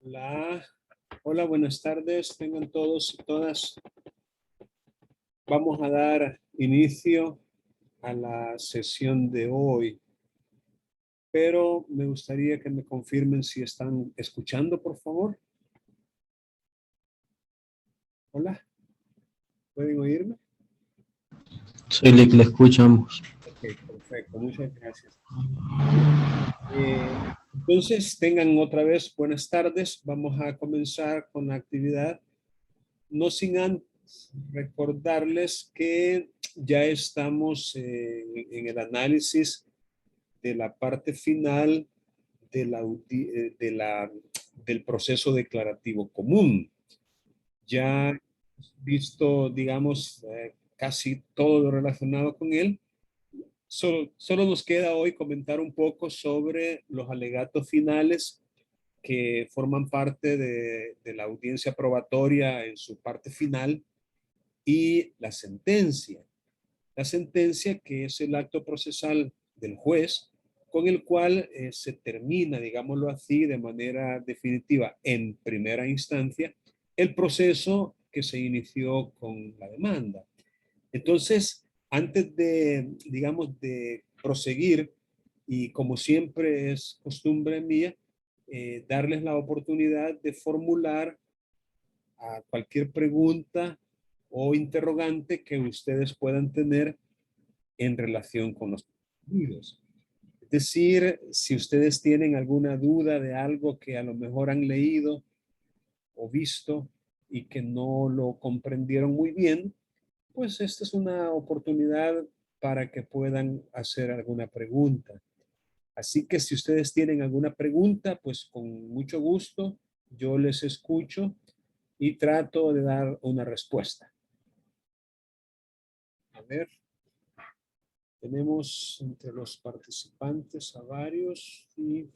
Hola, hola, buenas tardes, tengan todos y todas. Vamos a dar inicio a la sesión de hoy, pero me gustaría que me confirmen si están escuchando, por favor. Hola, ¿pueden oírme? Sí, le escuchamos. Ok, perfecto, muchas gracias. Entonces, tengan otra vez buenas tardes. Vamos a comenzar con la actividad. No sin antes recordarles que ya estamos en el análisis de la parte final de del proceso declarativo común. Ya hemos visto, digamos, casi todo lo relacionado con él. Solo nos queda hoy comentar un poco sobre los alegatos finales que forman parte de la audiencia probatoria en su parte final y la sentencia. La sentencia, que es el acto procesal del juez, con el cual se termina, digámoslo así, de manera definitiva en primera instancia, el proceso que se inició con la demanda. Entonces, antes de, digamos, de proseguir, y como siempre es costumbre mía, darles la oportunidad de formular a cualquier pregunta o interrogante que ustedes puedan tener en relación con los contenidos. Es decir, si ustedes tienen alguna duda de algo que a lo mejor han leído o visto y que no lo comprendieron muy bien, pues esta es una oportunidad para que puedan hacer alguna pregunta. Así que si ustedes tienen alguna pregunta, pues con mucho gusto yo les escucho y trato de dar una respuesta. A ver, tenemos entre los participantes a varios y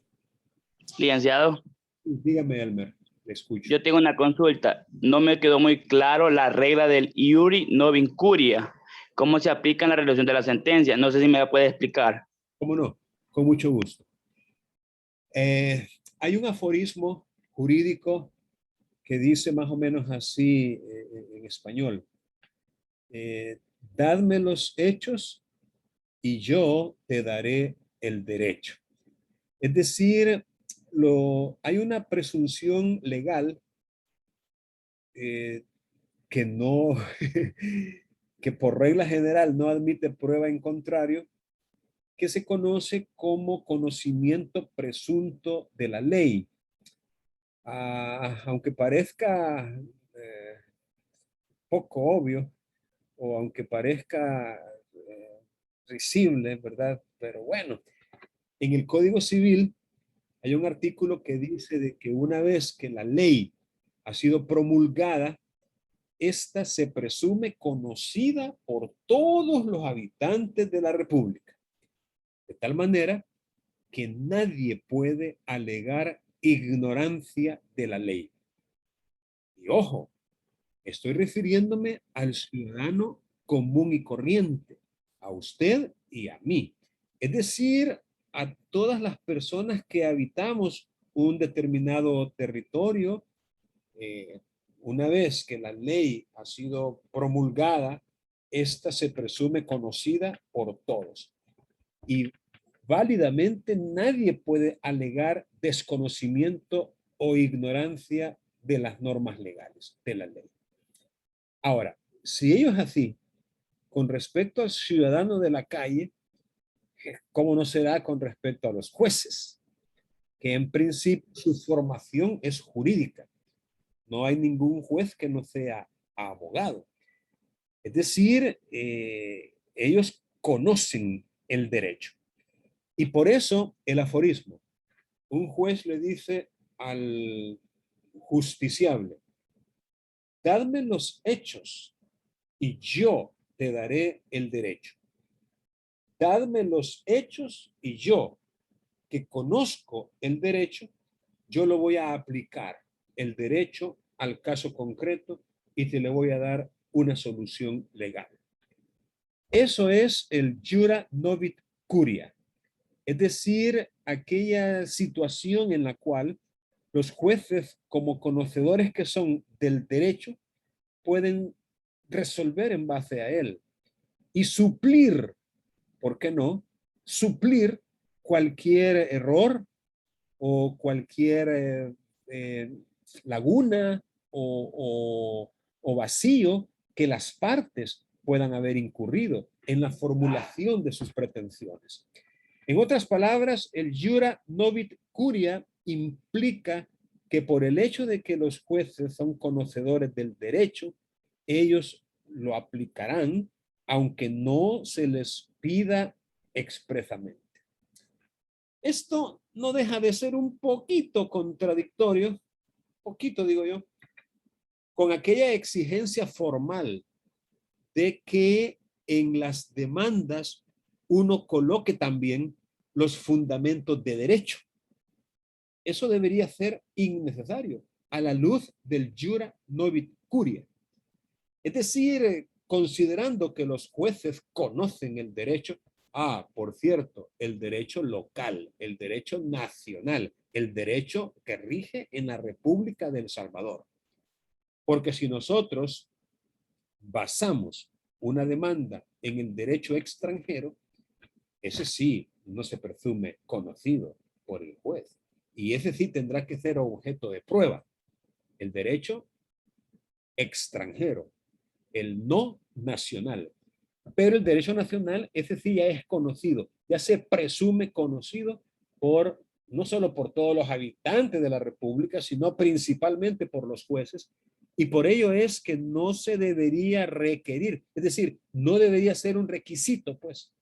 Licenciado, dígame, Elmer, le escucho. yo tengo una consulta. No me quedó muy claro la regla del iuri novin curia. ¿Cómo se aplica en la resolución de la sentencia? No sé si me la puede explicar. ¿Cómo no? Con mucho gusto. Hay un aforismo jurídico que dice más o menos así en español. Dadme los hechos y yo te daré el derecho. Es decir, hay una presunción legal que no, que por regla general no admite prueba en contrario, que se conoce como conocimiento presunto de la ley. Aunque parezca poco obvio, o aunque parezca risible, ¿verdad? Pero bueno, en el Código Civil hay un artículo que dice de que una vez que la ley ha sido promulgada, esta se presume conocida por todos los habitantes de la República, de tal manera que nadie puede alegar ignorancia de la ley. Y ojo, estoy refiriéndome al ciudadano común y corriente, a usted y a mí. Es decir, a todas las personas que habitamos un determinado territorio. Una vez que la ley ha sido promulgada, esta se presume conocida por todos. Y válidamente nadie puede alegar desconocimiento o ignorancia de las normas legales, de la ley. Ahora, si ello es así, con respecto al ciudadano de la calle, ¿cómo no será con respecto a los jueces? Que en principio su formación es jurídica. No hay ningún juez que no sea abogado. Es decir, ellos conocen el derecho. Y por eso el aforismo. Un juez le dice al justiciable, dadme los hechos y yo te daré el derecho. Dadme los hechos y yo, que conozco el derecho, yo lo voy a aplicar el derecho al caso concreto y te le voy a dar una solución legal. Eso es el jura novit curia, es decir, aquella situación en la cual los jueces, como conocedores que son del derecho, pueden resolver en base a él y suplir, ¿por qué no? Suplir cualquier error o cualquier laguna o vacío que las partes puedan haber incurrido en la formulación de sus pretensiones. En otras palabras, el jura novit curia implica que por el hecho de que los jueces son conocedores del derecho, ellos lo aplicarán aunque no se les pida expresamente. Esto no deja de ser un poquito contradictorio, poquito digo yo, con aquella exigencia formal de que en las demandas uno coloque también los fundamentos de derecho. Eso debería ser innecesario a la luz del jura novit curia. Es decir, considerando que los jueces conocen el derecho, por cierto, el derecho local, el derecho nacional, el derecho que rige en la República de El Salvador. Porque si nosotros basamos una demanda en el derecho extranjero, ese sí no se presume conocido por el juez. Y ese sí tendrá que ser objeto de prueba. El derecho extranjero, el no nacional. Pero el derecho nacional, ese sí ya es conocido, ya se presume conocido por no solo por todos los habitantes de la República, sino principalmente por los jueces, y por ello es que no se debería requerir, es decir, no debería ser un requisito, pues,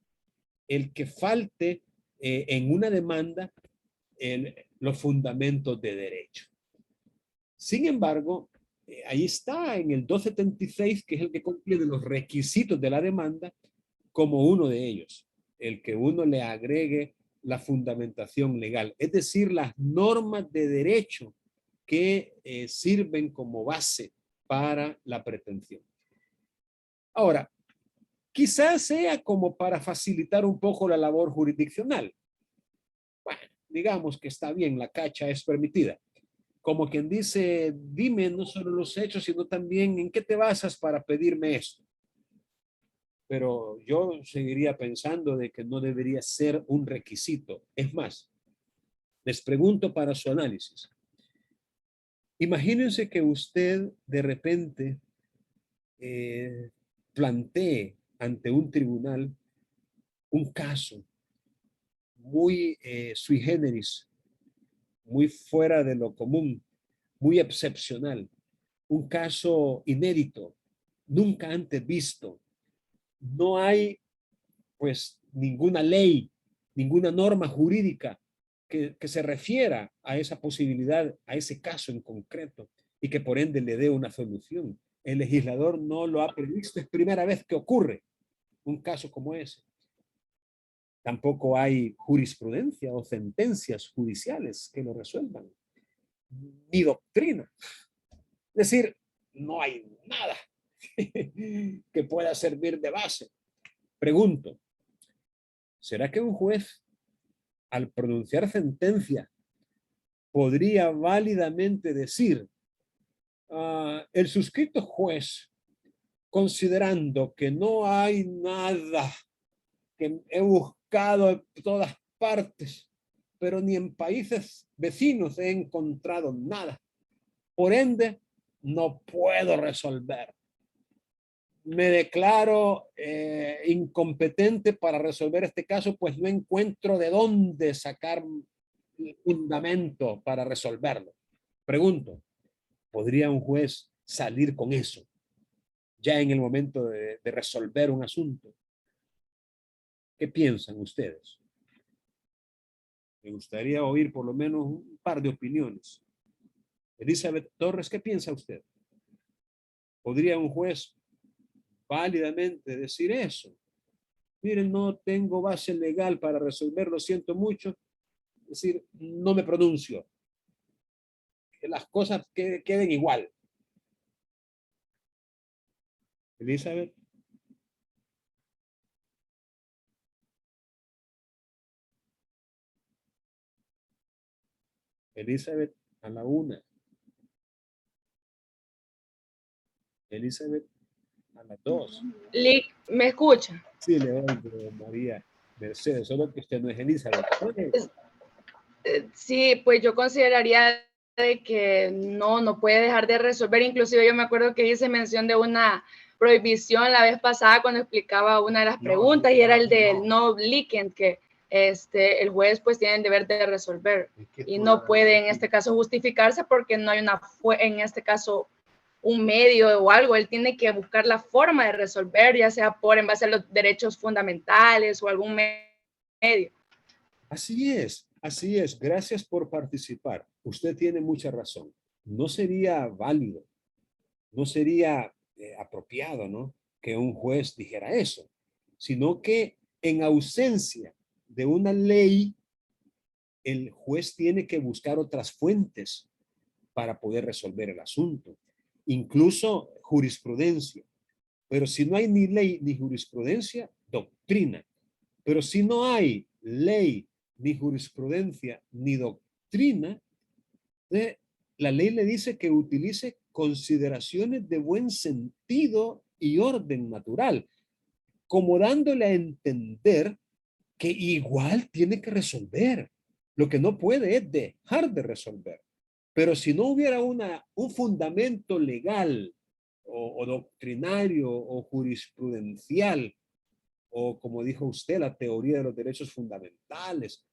el que falte en una demanda los fundamentos de derecho. Sin embargo, ahí está en el 276, que es el que contiene los requisitos de la demanda, como uno de ellos, el que uno le agregue la fundamentación legal, es decir, las normas de derecho que sirven como base para la pretensión. Ahora, quizás sea como para facilitar un poco la labor jurisdiccional. Bueno, digamos que está bien, la cacha es permitida. Como quien dice, dime no solo los hechos, sino también en qué te basas para pedirme esto. Pero yo seguiría pensando de que no debería ser un requisito. Es más, les pregunto para su análisis. Imagínense que usted de repente plantee ante un tribunal un caso muy sui generis, muy fuera de lo común, muy excepcional, un caso inédito, nunca antes visto. No hay pues ninguna ley, ninguna norma jurídica que se refiera a esa posibilidad, a ese caso en concreto, y que por ende le dé una solución. El legislador no lo ha previsto, es primera vez que ocurre un caso como ese. Tampoco hay jurisprudencia o sentencias judiciales que lo resuelvan, ni doctrina. Es decir, no hay nada que pueda servir de base. Pregunto, ¿será que un juez, al pronunciar sentencia, podría válidamente decir, el suscrito juez, considerando que no hay nada, que he buscado en todas partes, pero ni en países vecinos he encontrado nada, por ende, no puedo resolver? Me declaro incompetente para resolver este caso, pues no encuentro de dónde sacar fundamento para resolverlo. Pregunto, ¿podría un juez salir con eso ya en el momento de resolver un asunto? ¿Qué piensan ustedes? Me gustaría oír por lo menos un par de opiniones. Elizabeth Torres, ¿qué piensa usted? ¿Podría un juez válidamente decir eso? Miren, no tengo base legal para resolverlo, siento mucho. Es decir, no me pronuncio. Que las cosas queden igual. Elizabeth. Elizabeth, a la 1. Elizabeth a las 2. ¿Me escucha? Sí, le oigo, María Mercedes, solo que usted no es Elizabeth. Sí, pues yo consideraría de que no puede dejar de resolver. Inclusive yo me acuerdo que hice mención de una prohibición la vez pasada cuando explicaba una de las preguntas y era el del no leaking, que el juez pues tiene el deber de resolver y no puede en este caso justificarse porque no hay en este caso un medio o algo. Él tiene que buscar la forma de resolver, ya sea en base a los derechos fundamentales o algún medio. Así es, así es. Gracias por participar. Usted tiene mucha razón. No sería válido, no sería apropiado, ¿no? Que un juez dijera eso, sino que en ausencia de una ley, el juez tiene que buscar otras fuentes para poder resolver el asunto, incluso jurisprudencia. Pero si no hay ni ley ni jurisprudencia, doctrina. Pero si no hay ley, ni jurisprudencia, ni doctrina, la ley le dice que utilice consideraciones de buen sentido y orden natural, como dándole a entender que igual tiene que resolver. Lo que no puede es dejar de resolver. Pero si no hubiera un fundamento legal o doctrinario o jurisprudencial, o como dijo usted, la teoría de los derechos fundamentales,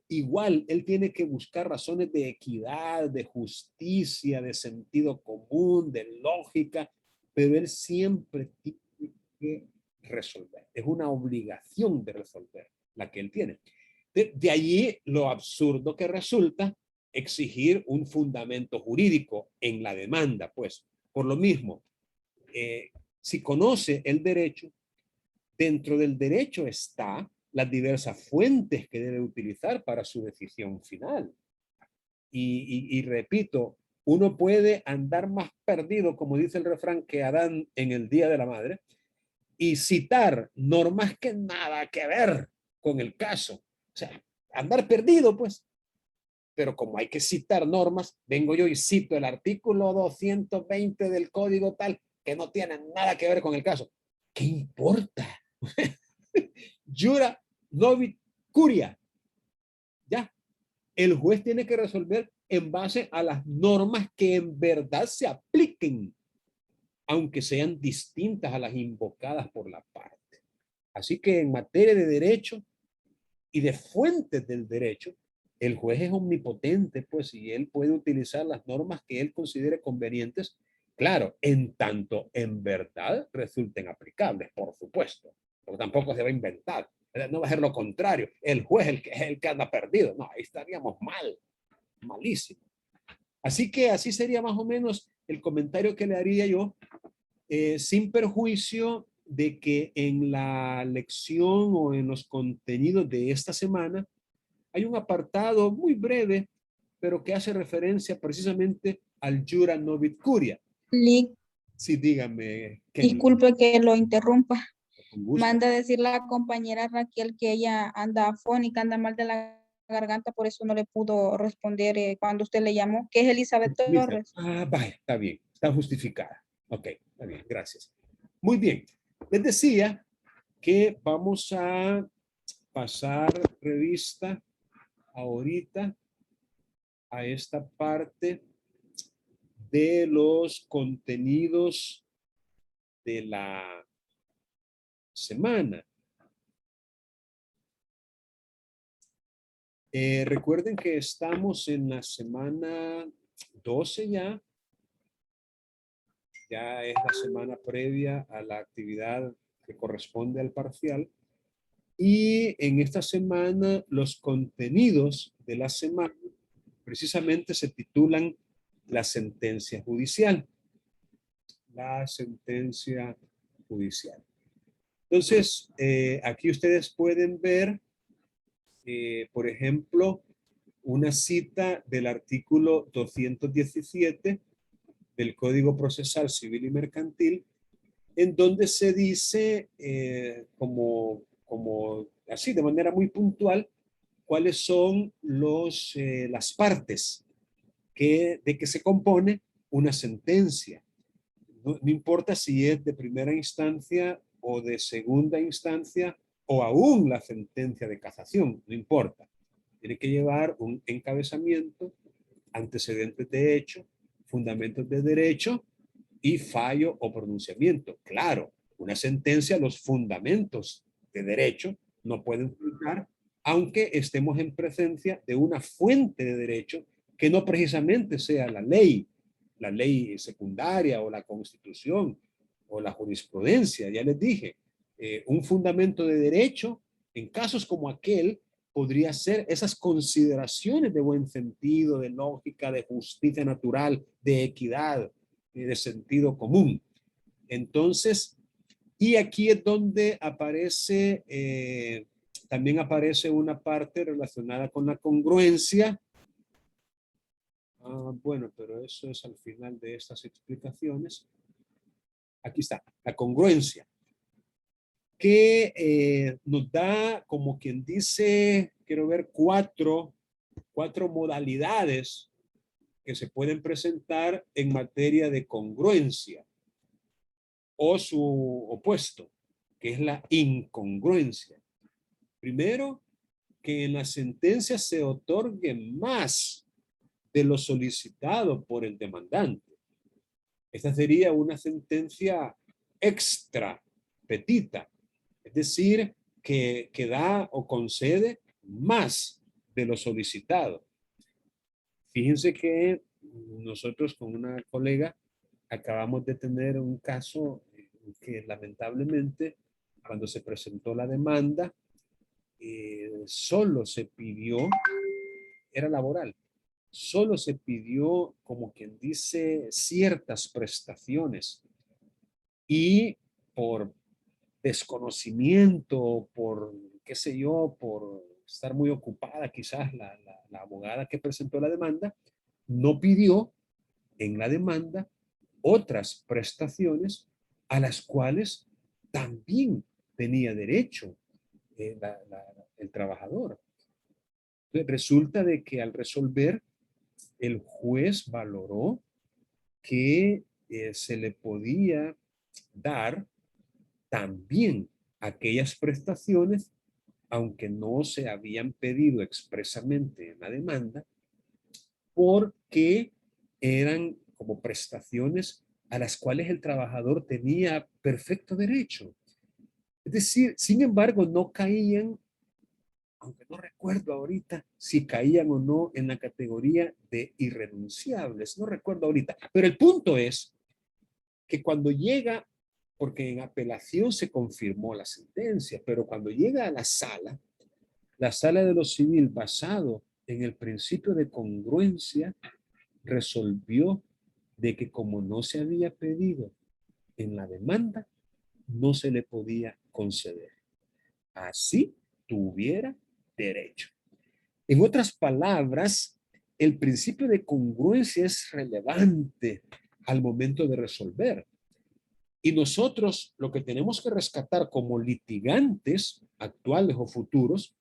igual él tiene que buscar razones de equidad, de justicia, de sentido común, de lógica, pero él siempre tiene que resolver. Es una obligación de resolver la que él tiene. De allí lo absurdo que resulta exigir un fundamento jurídico en la demanda, pues. Por lo mismo, si conoce el derecho, dentro del derecho está las diversas fuentes que debe utilizar para su decisión final. Y repito, uno puede andar más perdido, como dice el refrán, que Adán en el Día de la Madre, y citar normas que nada que ver con el caso. O sea, andar perdido, pues. Pero como hay que citar normas, vengo yo y cito el artículo 220 del código tal, que no tiene nada que ver con el caso. ¿Qué importa? Jura novit curia. Ya. El juez tiene que resolver en base a las normas que en verdad se apliquen, aunque sean distintas a las invocadas por la parte. Así que en materia de derecho y de fuentes del derecho, el juez es omnipotente, pues, y él puede utilizar las normas que él considere convenientes, claro, en tanto en verdad resulten aplicables, por supuesto, porque tampoco se va a inventar, no va a ser lo contrario, el juez es el que anda perdido, no, ahí estaríamos mal, malísimo. Así que así sería más o menos el comentario que le haría yo, sin perjuicio de que en la lección o en los contenidos de esta semana hay un apartado muy breve, pero que hace referencia precisamente al Jura Novit Curia. Lick, Sí, dígame. Kenny. disculpe que lo interrumpa. Con gusto. Manda a decir la compañera Raquel que ella anda afónica, anda mal de la garganta, por eso no le pudo responder cuando usted le llamó, que es Elizabeth Torres. Vaya, está bien, está justificada. Ok, está bien, gracias. Muy bien, les decía que vamos a pasar revista ahorita a esta parte de los contenidos de la semana. Recuerden que estamos en la semana 12 ya. Ya es la semana previa a la actividad que corresponde al parcial. Y en esta semana los contenidos de la semana precisamente se titulan la sentencia judicial. La sentencia judicial. Entonces, aquí ustedes pueden ver, por ejemplo, una cita del artículo 217 del Código Procesal Civil y Mercantil, en donde se dice, como así, de manera muy puntual, cuáles son las partes de que se compone una sentencia. No importa si es de primera instancia o de segunda instancia o aún la sentencia de casación, no importa. Tiene que llevar un encabezamiento, antecedentes de hecho, fundamentos de derecho y fallo o pronunciamiento. Claro, una sentencia, los fundamentos de derecho no pueden faltar, aunque estemos en presencia de una fuente de derecho que no precisamente sea la ley secundaria o la constitución o la jurisprudencia. Ya les dije, un fundamento de derecho en casos como aquel podría ser esas consideraciones de buen sentido, de lógica, de justicia natural, de equidad, de sentido común. Entonces, y aquí es donde aparece, también aparece una parte relacionada con la congruencia. Bueno, pero eso es al final de estas explicaciones. Aquí está, la congruencia, que nos da, como quien dice, quiero ver, cuatro modalidades que se pueden presentar en materia de congruencia, o su opuesto, que es la incongruencia. Primero, que en la sentencia se otorgue más de lo solicitado por el demandante. Esta sería una sentencia extra petita, es decir, que da o concede más de lo solicitado. Fíjense que nosotros con una colega acabamos de tener un caso que lamentablemente cuando se presentó la demanda solo se pidió, era laboral, solo se pidió, como quien dice, ciertas prestaciones y por desconocimiento, por qué sé yo, por estar muy ocupada quizás la abogada que presentó la demanda, no pidió en la demanda otras prestaciones a las cuales también tenía derecho el trabajador. Entonces, resulta de que al resolver, el juez valoró que se le podía dar también aquellas prestaciones, aunque no se habían pedido expresamente en la demanda, porque eran como prestaciones a las cuales el trabajador tenía perfecto derecho. Es decir, sin embargo, no caían, aunque no recuerdo ahorita si caían o no en la categoría de irrenunciables, no recuerdo ahorita, pero el punto es que cuando llega, porque en apelación se confirmó la sentencia, pero cuando llega a la sala de lo civil basado en el principio de congruencia, resolvió de que como no se había pedido en la demanda, no se le podía conceder. Así tuviera derecho. En otras palabras, el principio de congruencia es relevante al momento de resolver. Y nosotros lo que tenemos que rescatar como litigantes actuales o futuros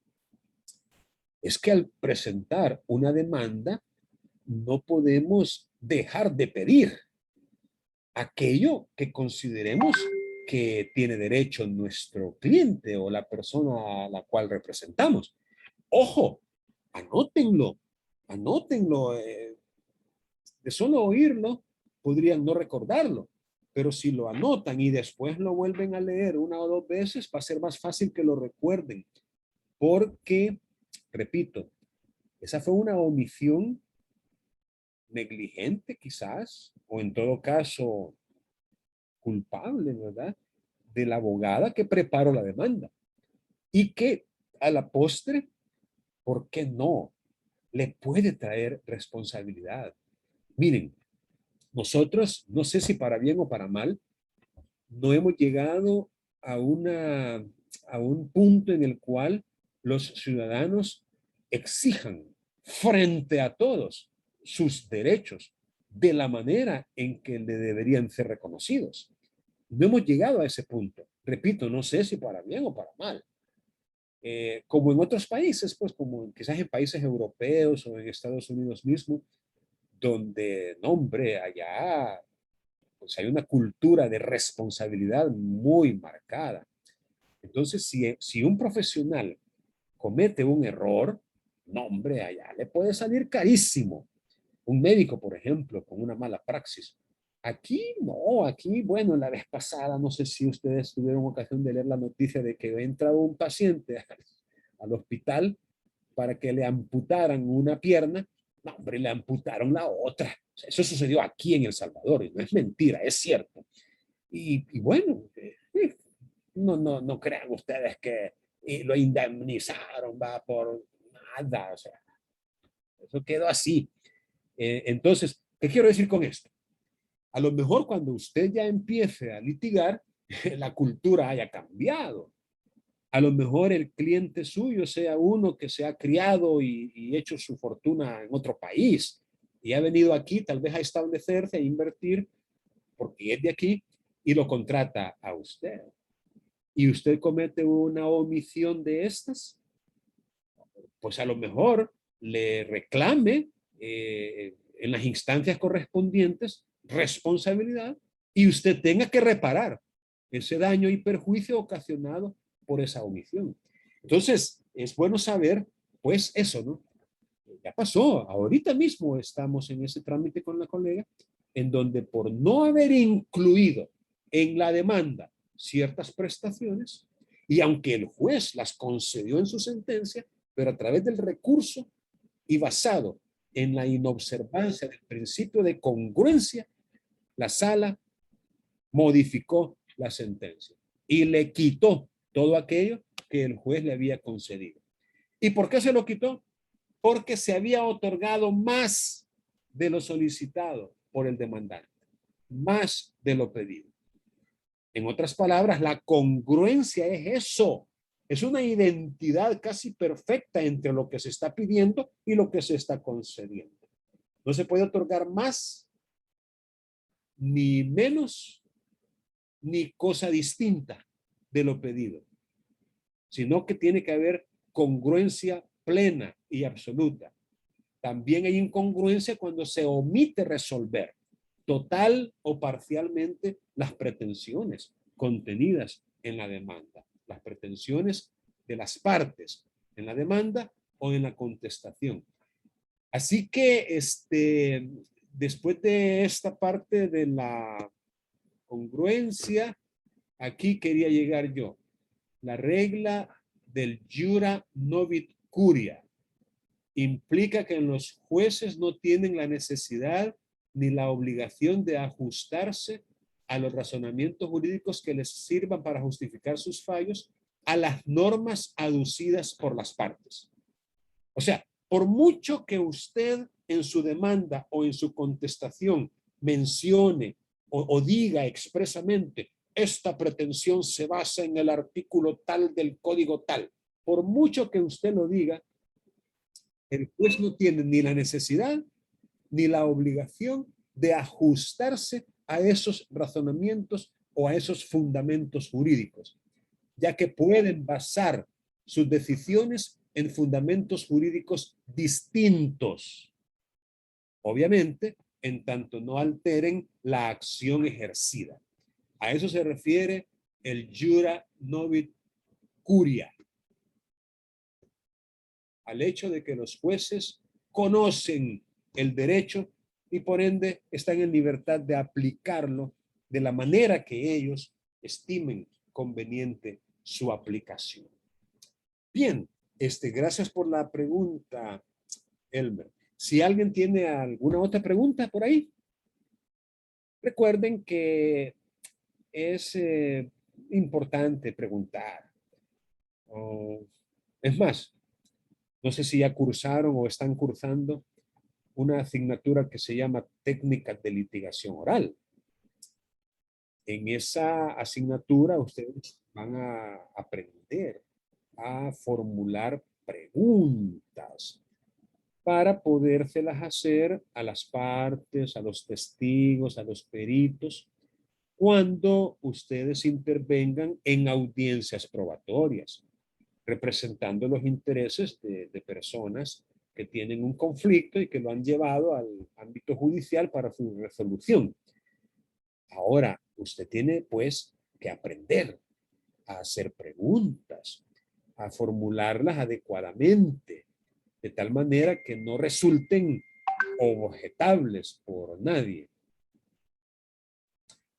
es que al presentar una demanda no podemos dejar de pedir aquello que consideremos que tiene derecho nuestro cliente o la persona a la cual representamos. Ojo, anótenlo, de solo oírlo podrían no recordarlo, pero si lo anotan y después lo vuelven a leer una o dos veces, va a ser más fácil que lo recuerden, porque, repito, esa fue una omisión negligente quizás, o en todo caso culpable, ¿verdad? De la abogada que preparó la demanda y que a la postre, ¿por qué no? Le puede traer responsabilidad. Miren, nosotros, no sé si para bien o para mal, no hemos llegado a un punto en el cual los ciudadanos exijan frente a todos sus derechos de la manera en que le deberían ser reconocidos. No hemos llegado a ese punto. Repito, no sé si para bien o para mal. Como en otros países, pues como quizás en países europeos o en Estados Unidos mismo, donde, no hombre, allá pues hay una cultura de responsabilidad muy marcada. Entonces, si un profesional comete un error, no hombre, allá le puede salir carísimo. Un médico, por ejemplo, con una mala praxis. Aquí no, aquí, bueno, la vez pasada, no sé si ustedes tuvieron ocasión de leer la noticia de que entra un paciente al hospital para que le amputaran una pierna. No, hombre, le amputaron la otra. O sea, eso sucedió aquí en El Salvador y no es mentira, es cierto. Y bueno, no crean ustedes que lo indemnizaron, va por nada, o sea, eso quedó así. Entonces, ¿qué quiero decir con esto? A lo mejor cuando usted ya empiece a litigar, la cultura haya cambiado. A lo mejor el cliente suyo sea uno que se ha criado y hecho su fortuna en otro país y ha venido aquí tal vez a establecerse, a invertir, porque es de aquí, y lo contrata a usted. Y usted comete una omisión de estas, pues a lo mejor le reclame en las instancias correspondientes responsabilidad y usted tenga que reparar ese daño y perjuicio ocasionado por esa omisión. Entonces, es bueno saber, pues eso, ¿no? Ya pasó, ahorita mismo estamos en ese trámite con la colega, en donde por no haber incluido en la demanda ciertas prestaciones, y aunque el juez las concedió en su sentencia, pero a través del recurso y basado en la inobservancia del principio de congruencia, la sala modificó la sentencia y le quitó todo aquello que el juez le había concedido. ¿Y por qué se lo quitó? Porque se había otorgado más de lo solicitado por el demandante, más de lo pedido. En otras palabras, la congruencia es eso, es una identidad casi perfecta entre lo que se está pidiendo y lo que se está concediendo. No se puede otorgar más, ni menos, ni cosa distinta de lo pedido, sino que tiene que haber congruencia plena y absoluta. También hay incongruencia cuando se omite resolver total o parcialmente las pretensiones contenidas en la demanda, las pretensiones de las partes en la demanda o en la contestación. Así que después de esta parte de la congruencia, aquí quería llegar yo. La regla del jura novit curia implica que los jueces no tienen la necesidad ni la obligación de ajustarse a los razonamientos jurídicos que les sirvan para justificar sus fallos a las normas aducidas por las partes. O sea, por mucho que usted en su demanda o en su contestación mencione o diga expresamente, esta pretensión se basa en el artículo tal del código tal, por mucho que usted lo diga, el juez no tiene ni la necesidad ni la obligación de ajustarse a esos razonamientos o a esos fundamentos jurídicos, ya que pueden basar sus decisiones en fundamentos jurídicos distintos. Obviamente, en tanto no alteren la acción ejercida. A eso se refiere el jura novit curia, al hecho de que los jueces conocen el derecho y por ende están en libertad de aplicarlo de la manera que ellos estimen conveniente su aplicación. Bien, gracias por la pregunta, Elmer. Si alguien tiene alguna otra pregunta por ahí, recuerden que es importante preguntar. Es más, no sé si ya cursaron o están cursando una asignatura que se llama técnicas de litigación oral. En esa asignatura ustedes van a aprender a formular preguntas para podérselas hacer a las partes, a los testigos, a los peritos, cuando ustedes intervengan en audiencias probatorias, representando los intereses de personas que tienen un conflicto y que lo han llevado al ámbito judicial para su resolución. Ahora, usted tiene pues que aprender a hacer preguntas, a formularlas adecuadamente, de tal manera que no resulten objetables por nadie.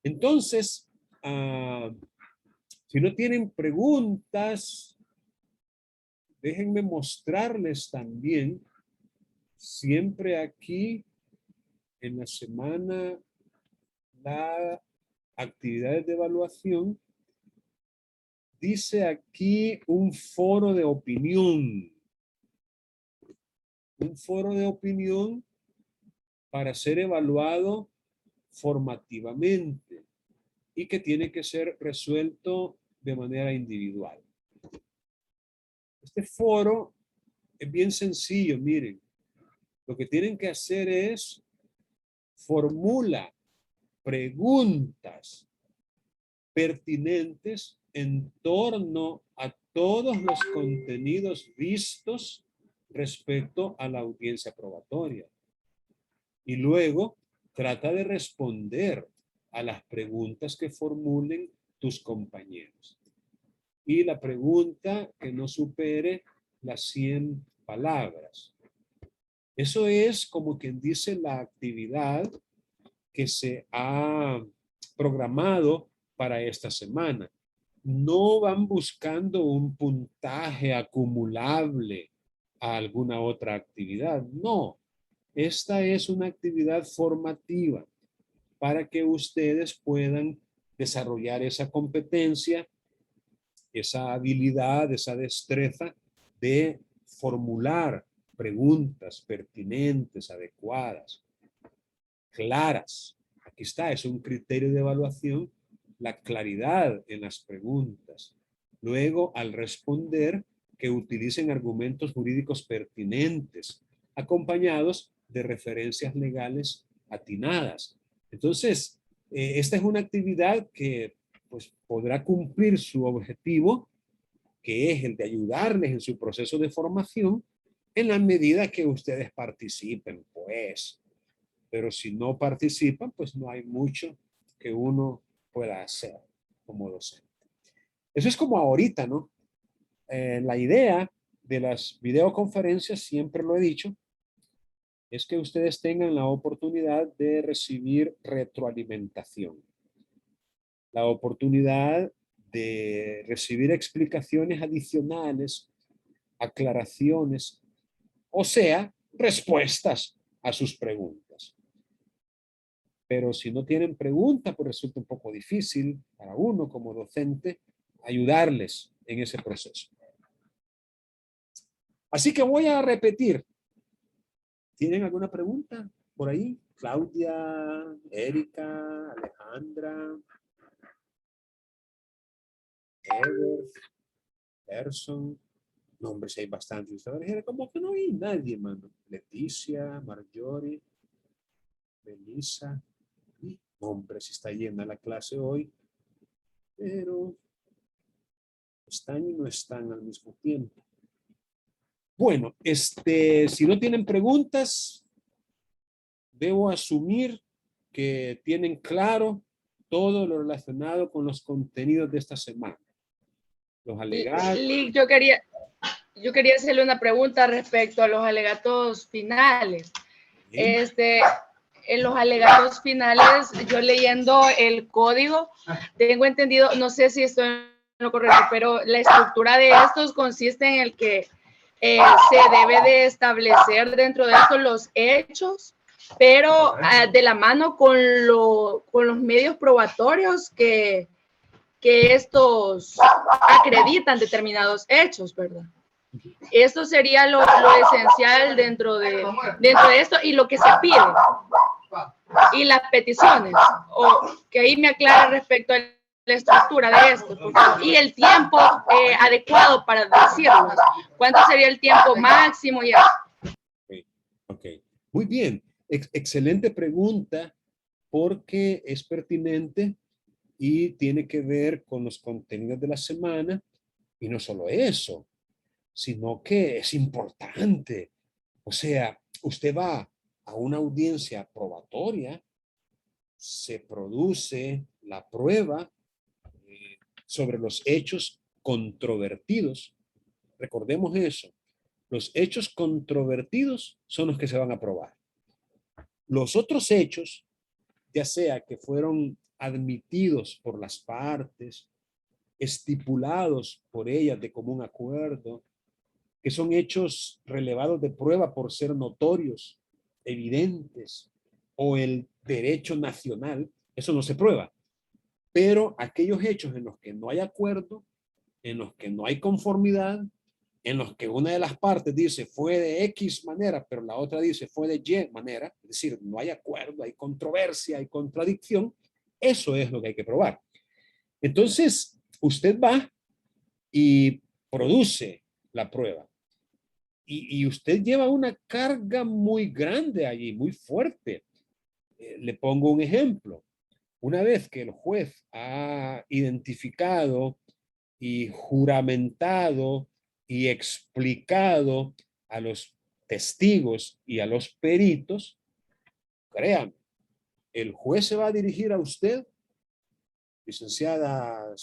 Entonces, si no tienen preguntas, déjenme mostrarles también, siempre aquí en la semana, la actividades de evaluación, dice aquí un foro de opinión. Un foro de opinión para ser evaluado formativamente y que tiene que ser resuelto de manera individual. Este foro es bien sencillo, miren. Lo que tienen que hacer es formula preguntas pertinentes en torno a todos los contenidos vistos respecto a la audiencia probatoria. Y luego trata de responder a las preguntas que formulen tus compañeros. Y la pregunta que no supere las 100 palabras. Eso es como quien dice la actividad que se ha programado para esta semana. No van buscando un puntaje acumulable a alguna otra actividad. No, esta es una actividad formativa para que ustedes puedan desarrollar esa competencia, esa habilidad, esa destreza de formular preguntas pertinentes, adecuadas, claras. Aquí está, es un criterio de evaluación, la claridad en las preguntas. Luego, al responder, que utilicen argumentos jurídicos pertinentes, acompañados de referencias legales atinadas. Entonces, esta es una actividad que pues, podrá cumplir su objetivo, que es el de ayudarles en su proceso de formación, en la medida que ustedes participen, pues. Pero si no participan, pues no hay mucho que uno pueda hacer como docente. Eso es como ahorita, ¿no? La idea de las videoconferencias, siempre lo he dicho, es que ustedes tengan la oportunidad de recibir retroalimentación. La oportunidad de recibir explicaciones adicionales, aclaraciones, o sea, respuestas a sus preguntas. Pero si no tienen preguntas, pues resulta un poco difícil para uno como docente ayudarles en ese proceso. Así que voy a repetir. ¿Tienen alguna pregunta por ahí? Claudia, Erika, Alejandra, Ever, Person. Nombres hay bastantes. Como que no hay nadie, mano. Leticia, Marjorie, Melissa. Hombre, si está llena la clase hoy. Pero están y no están al mismo tiempo. Bueno, si no tienen preguntas, debo asumir que tienen claro todo lo relacionado con los contenidos de esta semana. Los alegatos. Yo quería hacerle una pregunta respecto a los alegatos finales. ¿Sí? En los alegatos finales, yo leyendo el código, tengo entendido, no sé si estoy en lo correcto, pero la estructura de estos consiste en el que se debe de establecer dentro de esto los hechos, pero de la mano con los medios probatorios que estos acreditan determinados hechos, ¿verdad? Esto sería lo esencial dentro de esto y lo que se pide y las peticiones, o que ahí me aclara respecto a la estructura de esto, y el tiempo adecuado para decirlo. ¿Cuánto sería el tiempo máximo? Y Ok, muy bien. Excelente pregunta porque es pertinente y tiene que ver con los contenidos de la semana y no solo eso, sino que es importante O sea, usted va a una audiencia probatoria, se produce la prueba sobre los hechos controvertidos. Recordemos eso. Los hechos controvertidos son los que se van a probar. Los otros hechos, ya sea que fueron admitidos por las partes, estipulados por ellas de común acuerdo, que son hechos relevados de prueba por ser notorios, evidentes, o el derecho nacional, eso no se prueba. Pero aquellos hechos en los que no hay acuerdo, en los que no hay conformidad, en los que una de las partes dice fue de X manera, pero la otra dice fue de Y manera, es decir, no hay acuerdo, hay controversia, hay contradicción, eso es lo que hay que probar. Entonces, usted va y produce la prueba. Y usted lleva una carga muy grande allí, muy fuerte. Le pongo un ejemplo. Una vez que el juez ha identificado y juramentado y explicado a los testigos y a los peritos, créanme, el juez se va a dirigir a usted, licenciada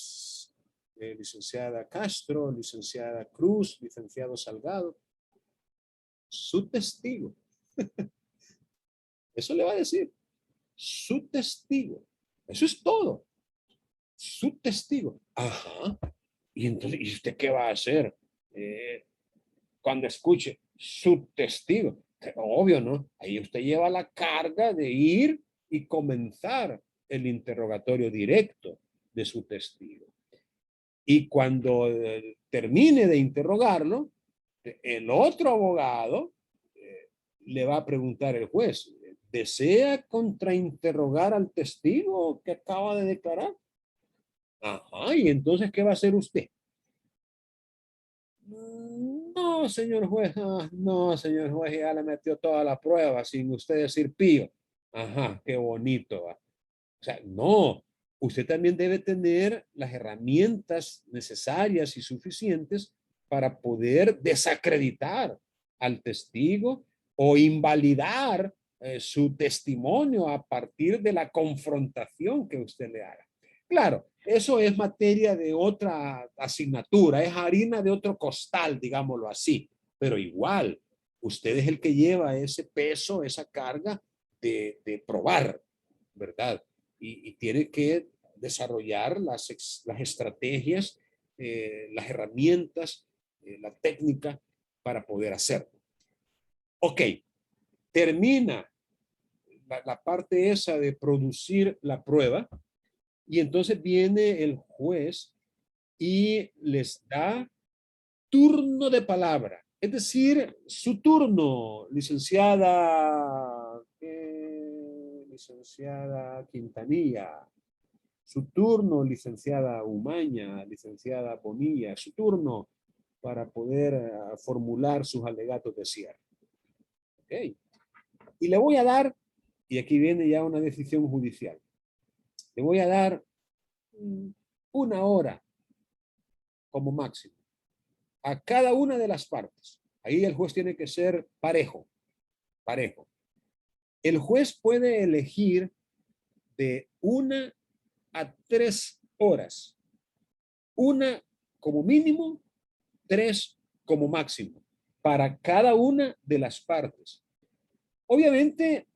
Castro, licenciada Cruz, licenciado Salgado, su testigo. Eso le va a decir, su testigo. Eso es todo. Su testigo. Ajá. Y entonces, ¿y usted qué va a hacer cuando escuche su testigo? Obvio, ¿no? Ahí usted lleva la carga de ir y comenzar el interrogatorio directo de su testigo. Y cuando termine de interrogarlo, el otro abogado le va a preguntar al juez, ¿desea contrainterrogar al testigo que acaba de declarar? Ajá, y entonces, ¿qué va a hacer usted? No, señor juez, no, señor juez, ya le metió toda la prueba sin usted decir pío. Ajá, qué bonito. ¿Va? O sea, no, usted también debe tener las herramientas necesarias y suficientes para poder desacreditar al testigo o invalidar su testimonio a partir de la confrontación que usted le haga. Claro, eso es materia de otra asignatura, es harina de otro costal, digámoslo así, pero igual, usted es el que lleva ese peso, esa carga de probar, ¿verdad? Y tiene que desarrollar las estrategias, las herramientas, la técnica para poder hacerlo. Ok, termina la parte esa de producir la prueba y entonces viene el juez y les da turno de palabra. Es decir, su turno, licenciada Quintanilla, su turno, licenciada Umaña, licenciada Bonilla, su turno para poder formular sus alegatos de cierre. Okay. Y le voy a dar, y aquí viene ya una decisión judicial, le voy a dar 1 hora como máximo a cada una de las partes. Ahí el juez tiene que ser parejo, parejo. El juez puede elegir de 1 a 3 horas. 1 como mínimo, 3 como máximo, para cada una de las partes. Obviamente,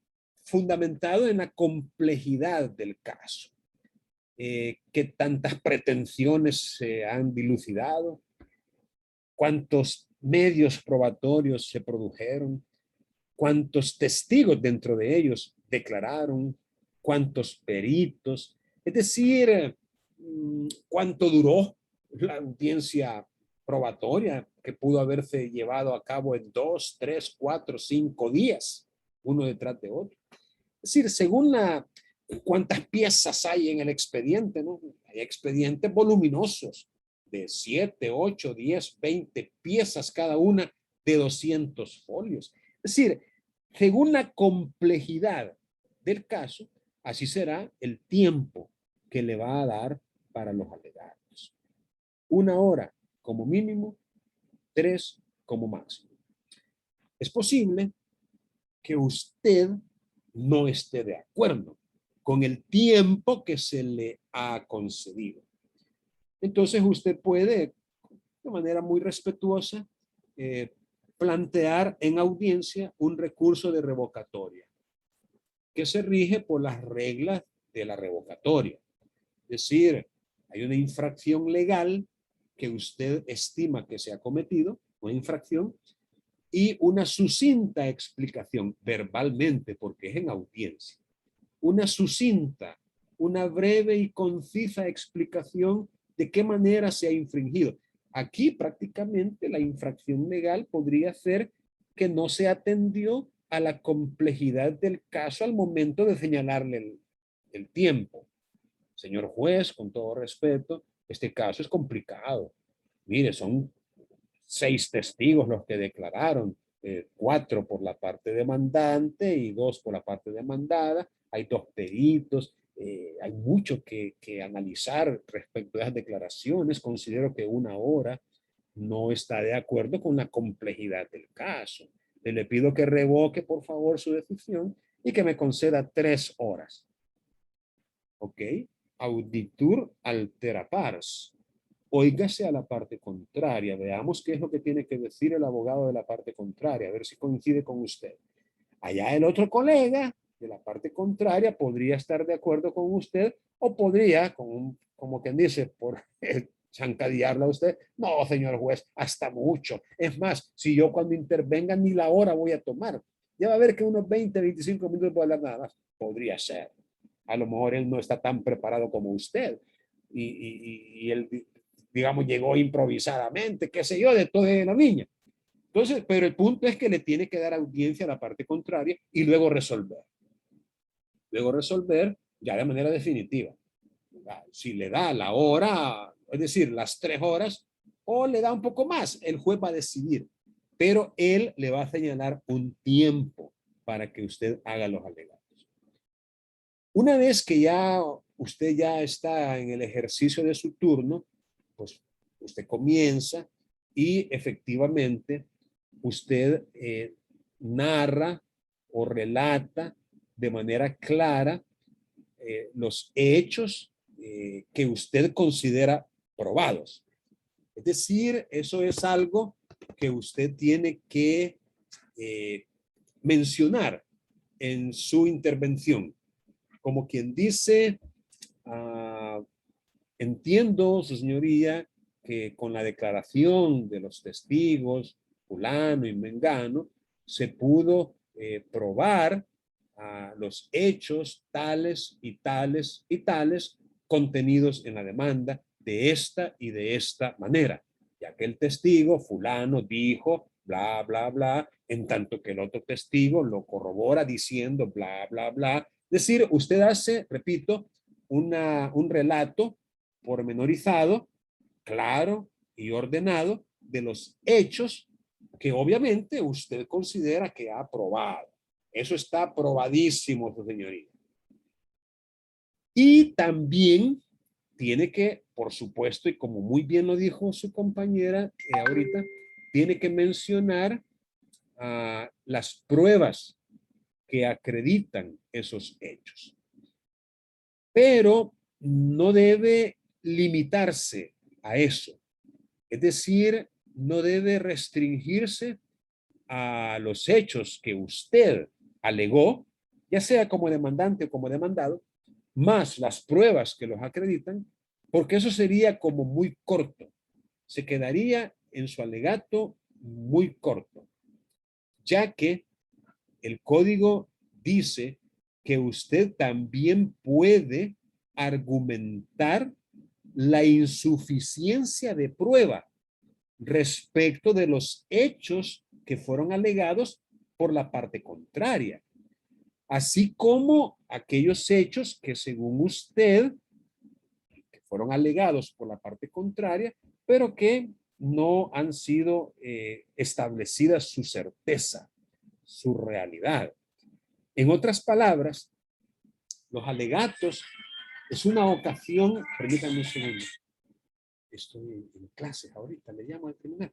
fundamentado en la complejidad del caso. ¿Qué tantas pretensiones se han dilucidado? ¿Cuántos medios probatorios se produjeron? ¿Cuántos testigos dentro de ellos declararon? ¿Cuántos peritos? Es decir, ¿cuánto duró la audiencia probatoria que pudo haberse llevado a cabo en 2, 3, 4, 5 días, uno detrás de otro? Es decir, según cuántas piezas hay en el expediente, ¿no? Hay expedientes voluminosos de 7, 8, 10, 20 piezas cada una de 200 folios. Es decir, según la complejidad del caso, así será el tiempo que le va a dar para los alegatos. 1 hora como mínimo, 3 como máximo. Es posible que usted no esté de acuerdo con el tiempo que se le ha concedido. Entonces usted puede, de manera muy respetuosa, plantear en audiencia un recurso de revocatoria que se rige por las reglas de la revocatoria. Es decir, hay una infracción legal que usted estima que se ha cometido, una infracción, y una sucinta explicación verbalmente, porque es en audiencia. Una sucinta, una breve y concisa explicación de qué manera se ha infringido. Aquí prácticamente la infracción legal podría ser que no se atendió a la complejidad del caso al momento de señalarle el tiempo. Señor juez, con todo respeto, este caso es complicado. Mire, son 6 testigos los que declararon, 4 por la parte demandante y 2 por la parte demandada. Hay 2 peritos. Hay mucho que analizar respecto a esas declaraciones. Considero que 1 hora no está de acuerdo con la complejidad del caso. Le pido que revoque, por favor, su decisión y que me conceda 3 horas. ¿Ok? Auditur altera pars. Óigase a la parte contraria. Veamos qué es lo que tiene que decir el abogado de la parte contraria, a ver si coincide con usted. Allá el otro colega de la parte contraria podría estar de acuerdo con usted o podría, como quien dice, por chancadearla a usted. No, señor juez, hasta mucho. Es más, si yo cuando intervenga ni la hora voy a tomar. Ya va a ver que unos 20, 25 minutos puede hablar nada más. Podría ser. A lo mejor él no está tan preparado como usted. Y él, digamos, llegó improvisadamente, qué sé yo, de toda la niña. Entonces, pero el punto es que le tiene que dar audiencia a la parte contraria y luego resolver. Luego resolver ya de manera definitiva. Si le da la hora, es decir, las 3 horas, o le da un poco más, el juez va a decidir. Pero él le va a señalar un tiempo para que usted haga los alegatos. Una vez que ya usted ya está en el ejercicio de su turno, pues usted comienza y efectivamente usted narra o relata de manera clara los hechos que usted considera probados. Es decir, eso es algo que usted tiene que mencionar en su intervención. Como quien dice, entiendo, su señoría, que con la declaración de los testigos, fulano y mengano, se pudo probar los hechos tales y tales y tales contenidos en la demanda de esta y de esta manera. Ya que el testigo, fulano, dijo, bla, bla, bla, en tanto que el otro testigo lo corrobora diciendo, bla, bla, bla. Es decir, usted hace, repito, un relato pormenorizado, claro y ordenado de los hechos que obviamente usted considera que ha probado. Eso está probadísimo, su señoría. Y también tiene que, por supuesto, y como muy bien lo dijo su compañera ahorita, tiene que mencionar las pruebas que acreditan esos hechos. Pero no debe limitarse a eso. Es decir, no debe restringirse a los hechos que usted alegó, ya sea como demandante o como demandado, más las pruebas que los acreditan, porque eso sería como muy corto. Se quedaría en su alegato muy corto, ya que el código dice que usted también puede argumentar la insuficiencia de prueba respecto de los hechos que fueron alegados por la parte contraria, así como aquellos hechos que según usted que fueron alegados por la parte contraria, pero que no han sido establecidas su certeza, su realidad. En otras palabras, los alegatos es una ocasión, permítanme un segundo, estoy en clases ahorita, le llamo al tribunal.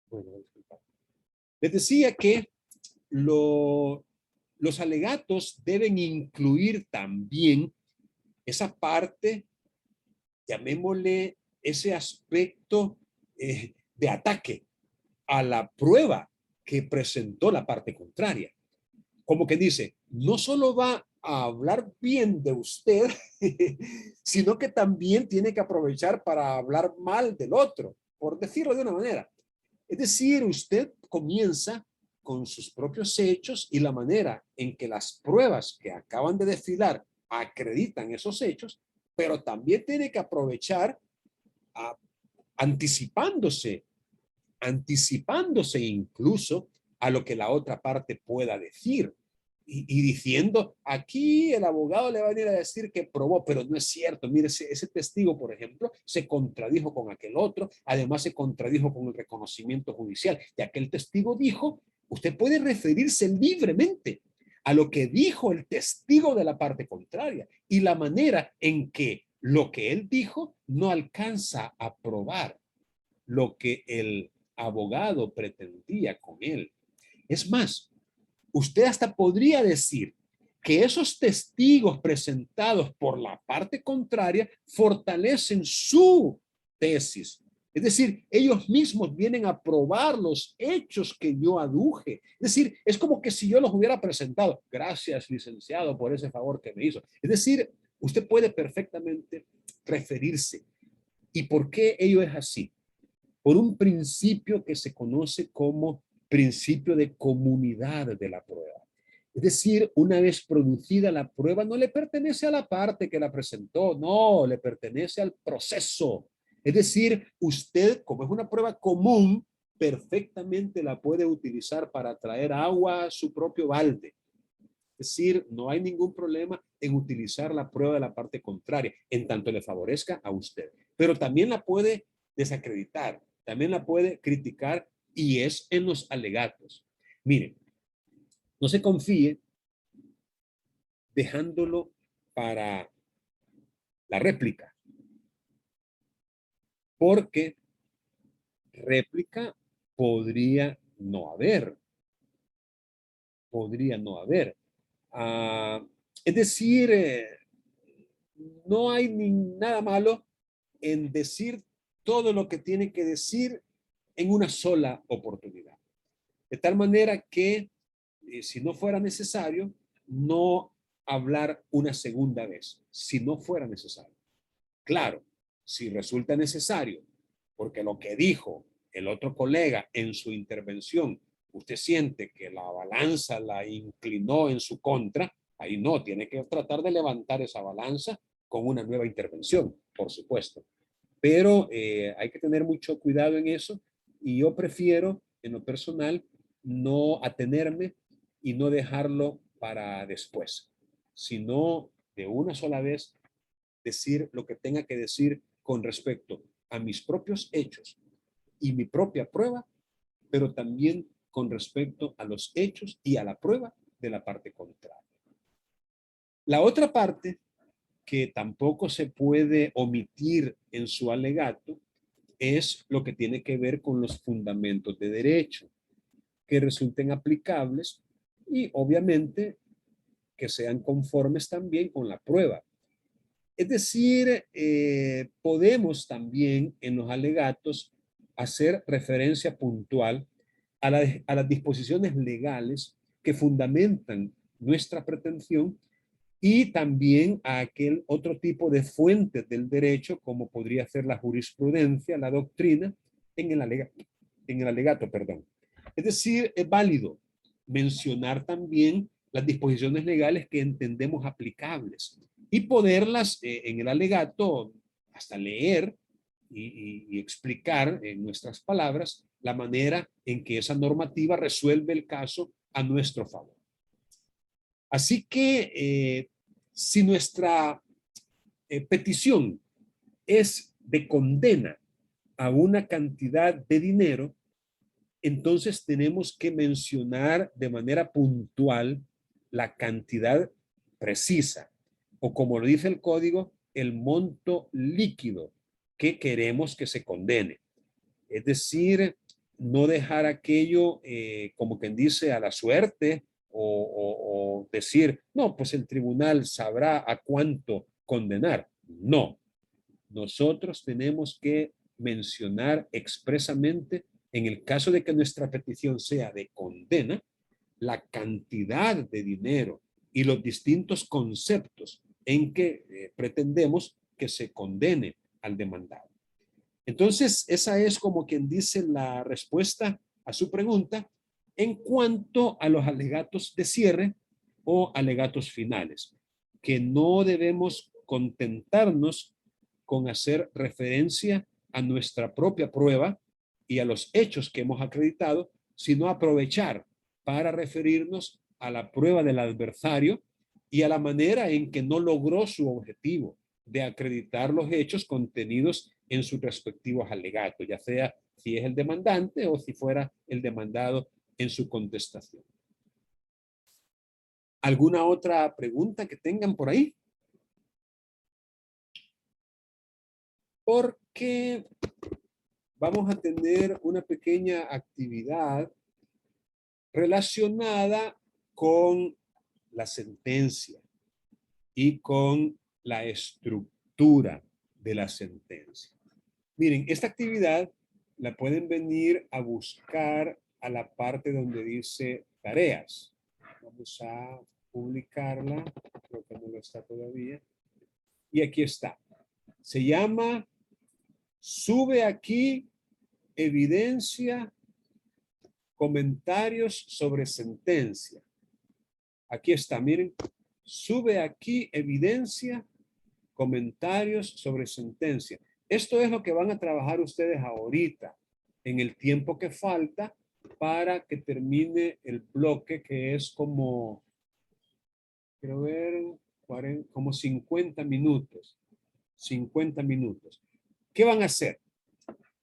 Bueno, disculpa. Les decía que los alegatos deben incluir también esa parte, llamémosle ese aspecto de ataque a la prueba que presentó la parte contraria. Como que dice, no solo va a hablar bien de usted, sino que también tiene que aprovechar para hablar mal del otro, por decirlo de una manera. Es decir, usted comienza con sus propios hechos y la manera en que las pruebas que acaban de desfilar acreditan esos hechos, pero también tiene que aprovechar anticipándose incluso a lo que la otra parte pueda decir. Y diciendo, aquí el abogado le va a venir a decir que probó, pero no es cierto. Mire, ese testigo, por ejemplo, se contradijo con aquel otro, además se contradijo con el reconocimiento judicial. Y aquel testigo dijo, usted puede referirse libremente a lo que dijo el testigo de la parte contraria y la manera en que lo que él dijo no alcanza a probar lo que el abogado pretendía con él. Es más, usted hasta podría decir que esos testigos presentados por la parte contraria fortalecen su tesis. Es decir, ellos mismos vienen a probar los hechos que yo aduje. Es decir, es como que si yo los hubiera presentado. Gracias, licenciado, por ese favor que me hizo. Es decir, usted puede perfectamente referirse. ¿Y por qué ello es así? Por un principio que se conoce como principio de comunidad de la prueba. Es decir, una vez producida la prueba, no le pertenece a la parte que la presentó, no, le pertenece al proceso. Es decir, usted, como es una prueba común, perfectamente la puede utilizar para traer agua a su propio balde. Es decir, no hay ningún problema en utilizar la prueba de la parte contraria, en tanto le favorezca a usted. Pero también la puede desacreditar, también la puede criticar y es en los alegatos. Miren, no se confíe dejándolo para la réplica, porque réplica podría no haber. Podría no haber. Es decir, no hay nada malo en decir todo lo que tiene que decir en una sola oportunidad. De tal manera que, si no fuera necesario, no hablar una segunda vez, si no fuera necesario. Claro, si resulta necesario, porque lo que dijo el otro colega en su intervención, usted siente que la balanza la inclinó en su contra, ahí no, tiene que tratar de levantar esa balanza con una nueva intervención, por supuesto. Pero hay que tener mucho cuidado en eso y yo prefiero, en lo personal, no atenerme y no dejarlo para después, sino de una sola vez decir lo que tenga que decir con respecto a mis propios hechos y mi propia prueba, pero también con respecto a los hechos y a la prueba de la parte contraria. La otra parte que tampoco se puede omitir en su alegato es lo que tiene que ver con los fundamentos de derecho que resulten aplicables y obviamente que sean conformes también con la prueba. Es decir, podemos también en los alegatos hacer referencia puntual a las disposiciones legales que fundamentan nuestra pretensión y también a aquel otro tipo de fuentes del derecho, como podría ser la jurisprudencia, la doctrina, en el alegato, perdón. Es decir, es válido mencionar también las disposiciones legales que entendemos aplicables y poderlas en el alegato hasta leer y explicar en nuestras palabras la manera en que esa normativa resuelve el caso a nuestro favor. Así que si nuestra petición es de condena a una cantidad de dinero, entonces tenemos que mencionar de manera puntual la cantidad precisa, o como lo dice el código, el monto líquido que queremos que se condene. Es decir, no dejar aquello, como quien dice, a la suerte o decir, no, pues el tribunal sabrá a cuánto condenar. No, nosotros tenemos que mencionar expresamente, en el caso de que nuestra petición sea de condena, la cantidad de dinero y los distintos conceptos en que pretendemos que se condene al demandado. Entonces, esa es como quien dice la respuesta a su pregunta en cuanto a los alegatos de cierre o alegatos finales, que no debemos contentarnos con hacer referencia a nuestra propia prueba y a los hechos que hemos acreditado, sino aprovechar para referirnos a la prueba del adversario y a la manera en que no logró su objetivo de acreditar los hechos contenidos en sus respectivos alegatos, ya sea si es el demandante o si fuera el demandado en su contestación. ¿Alguna otra pregunta que tengan por ahí? Porque vamos a tener una pequeña actividad relacionada con la sentencia y con la estructura de la sentencia. Miren, esta actividad la pueden venir a buscar a la parte donde dice tareas. Vamos a publicarla, creo que no lo está todavía. Y aquí está. Se llama Sube aquí evidencia, comentarios sobre sentencia. Aquí está, miren. Sube aquí evidencia, comentarios sobre sentencia. Esto es lo que van a trabajar ustedes ahorita, en el tiempo que falta para que termine el bloque, que es como, quiero ver, como 50 minutos. 50 minutos. ¿Qué van a hacer?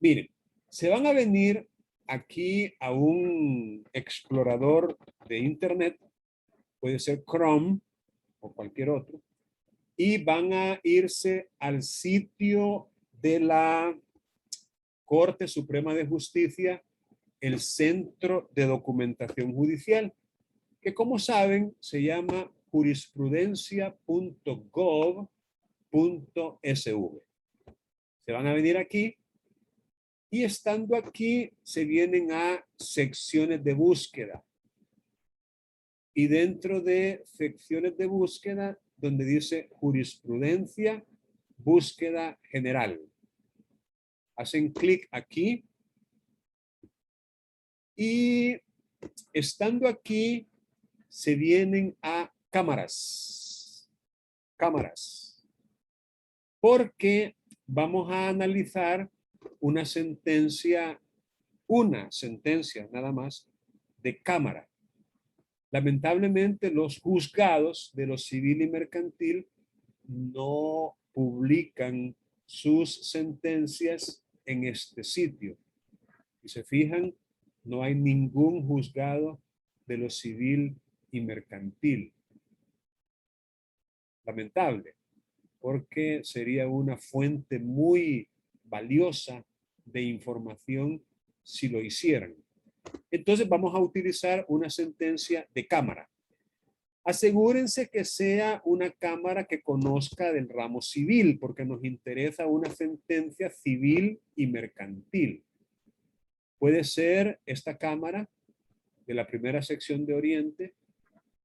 Miren, se van a venir aquí a un explorador de internet, puede ser Chrome o cualquier otro, y van a irse al sitio de la Corte Suprema de Justicia, el Centro de Documentación Judicial, que como saben se llama jurisprudencia.gov.sv. Se van a venir aquí y estando aquí se vienen a secciones de búsqueda. Y dentro de secciones de búsqueda, donde dice jurisprudencia, búsqueda general. Hacen clic aquí y estando aquí se vienen a cámaras. Cámaras. Porque vamos a analizar una sentencia nada más de cámara. Lamentablemente los juzgados de lo civil y mercantil no publican sus sentencias en este sitio. Si se fijan, no hay ningún juzgado de lo civil y mercantil. Lamentable, porque sería una fuente muy valiosa de información si lo hicieran. Entonces vamos a utilizar una sentencia de cámara. Asegúrense que sea una cámara que conozca del ramo civil, porque nos interesa una sentencia civil y mercantil. Puede ser esta cámara de la primera sección de Oriente,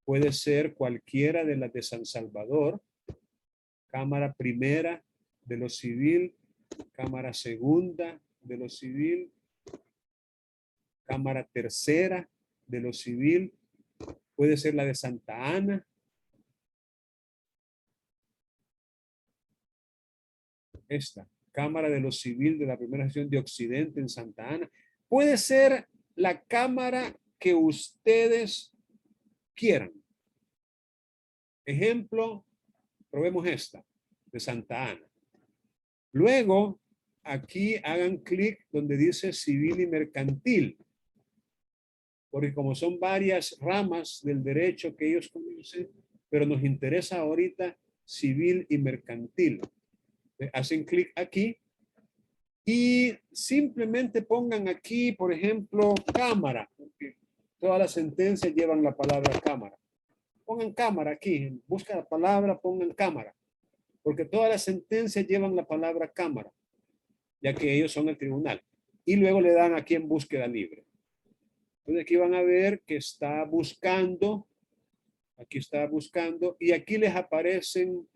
puede ser cualquiera de las de San Salvador, cámara primera de lo civil, cámara segunda de lo civil, cámara tercera de lo civil, puede ser la de Santa Ana, esta, cámara de lo civil de la primera sección de Occidente en Santa Ana, puede ser la cámara que ustedes quieran. Ejemplo, probemos esta, de Santa Ana. Luego, aquí hagan clic donde dice civil y mercantil, porque como son varias ramas del derecho que ellos conocen, pero nos interesa ahorita civil y mercantil. Hacen clic aquí Y simplemente pongan aquí, por ejemplo, cámara. Todas las sentencias llevan la palabra cámara. Pongan cámara aquí, busca la palabra, pongan cámara. Porque todas las sentencias llevan la palabra cámara, ya que ellos son el tribunal. Y luego le dan aquí en búsqueda libre. Entonces aquí van a ver que está buscando, aquí está buscando, y aquí les aparecen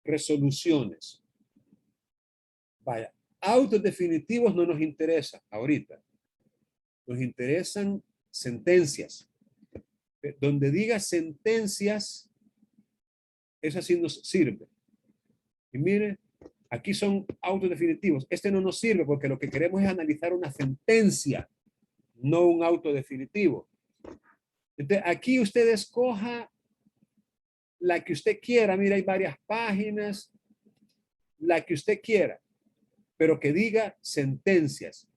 resoluciones. Vaya, autos definitivos no nos interesa ahorita. Nos interesan sentencias. Donde diga sentencias, eso sí nos sirve. Y mire, aquí son autos definitivos. Este no nos sirve porque lo que queremos es analizar una sentencia, no un auto definitivo. Entonces, aquí usted escoja la que usted quiera. Mira, hay varias páginas. La que usted quiera, pero que diga sentencias,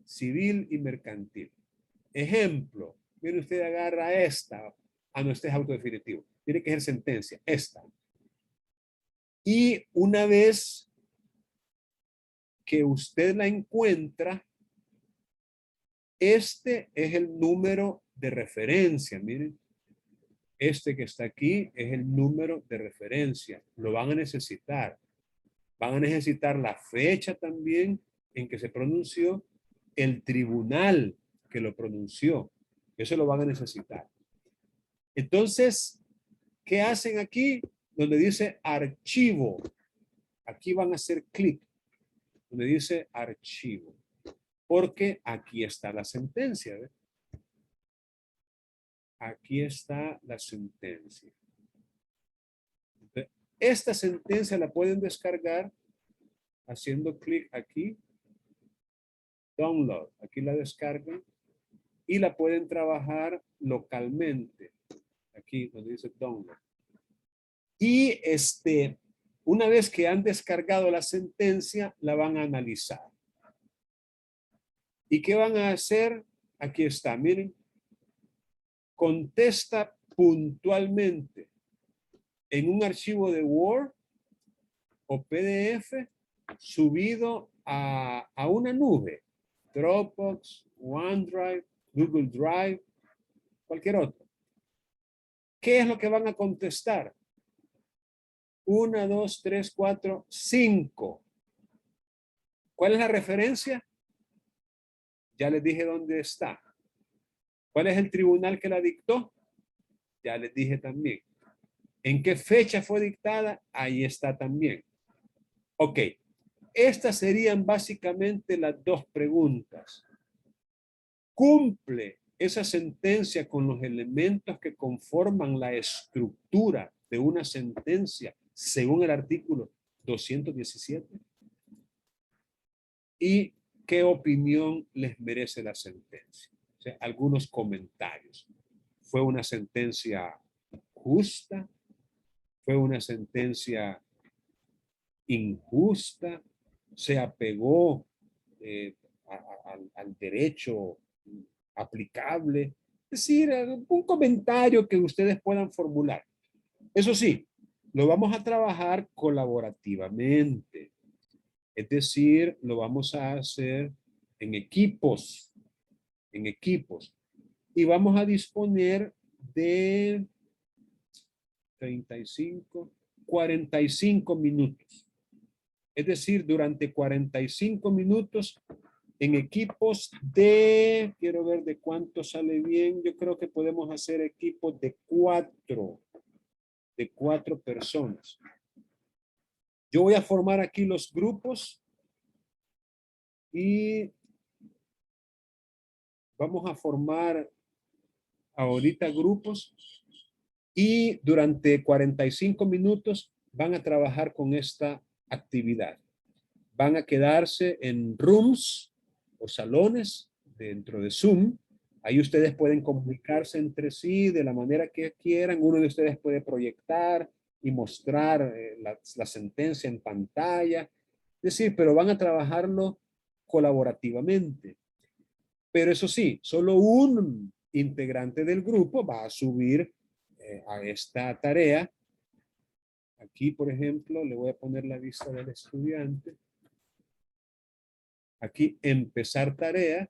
civil y mercantil. Ejemplo, mire, usted agarra esta. No, este es auto definitivo. Tiene que ser sentencia, esta. Y una vez que usted la encuentra, este es el número de referencia. Miren, este que está aquí es el número de referencia. Lo van a necesitar. Van a necesitar la fecha también en que se pronunció, el tribunal que lo pronunció. Eso lo van a necesitar. Entonces, ¿qué hacen aquí? Donde dice archivo. Aquí van a hacer clic. Donde dice archivo. Porque aquí está la sentencia. ¿Ve? Aquí está la sentencia. Esta sentencia la pueden descargar haciendo clic aquí. Download. Aquí la descargan. Y la pueden trabajar localmente. Aquí donde dice download. Y una vez que han descargado la sentencia, la van a analizar. ¿Y qué van a hacer? Aquí está, miren. Contesta puntualmente en un archivo de Word o PDF subido a una nube. Dropbox, OneDrive, Google Drive, cualquier otro. ¿Qué es lo que van a contestar? 1, 2, 3, 4, 5. ¿Cuál es la referencia? Ya les dije dónde está. ¿Cuál es el tribunal que la dictó? Ya les dije también. ¿En qué fecha fue dictada? Ahí está también. Ok. Estas serían básicamente las dos preguntas. ¿Cumple esa sentencia con los elementos que conforman la estructura de una sentencia según el artículo 217? ¿Y qué opinión les merece la sentencia? O sea, algunos comentarios. ¿Fue una sentencia justa? ¿Fue una sentencia injusta? ¿Se apegó al derecho aplicable? Es decir, un comentario que ustedes puedan formular. Eso sí, lo vamos a trabajar colaborativamente. Es decir, lo vamos a hacer en equipos. En equipos. Y vamos a disponer de 35, 45 minutos. Es decir, durante 45 minutos en equipos de, quiero ver de cuánto sale bien, yo creo que podemos hacer equipos de 4 personas. Yo voy a formar aquí los grupos y vamos a formar ahorita grupos y durante 45 minutos van a trabajar con esta actividad. Van a quedarse en rooms o salones dentro de Zoom. Ahí ustedes pueden comunicarse entre sí de la manera que quieran. Uno de ustedes puede proyectar y mostrar la sentencia en pantalla. Es decir, pero van a trabajarlo colaborativamente. Pero eso sí, solo un integrante del grupo va a subir a esta tarea. Aquí, por ejemplo, le voy a poner la vista del estudiante. Aquí empezar tarea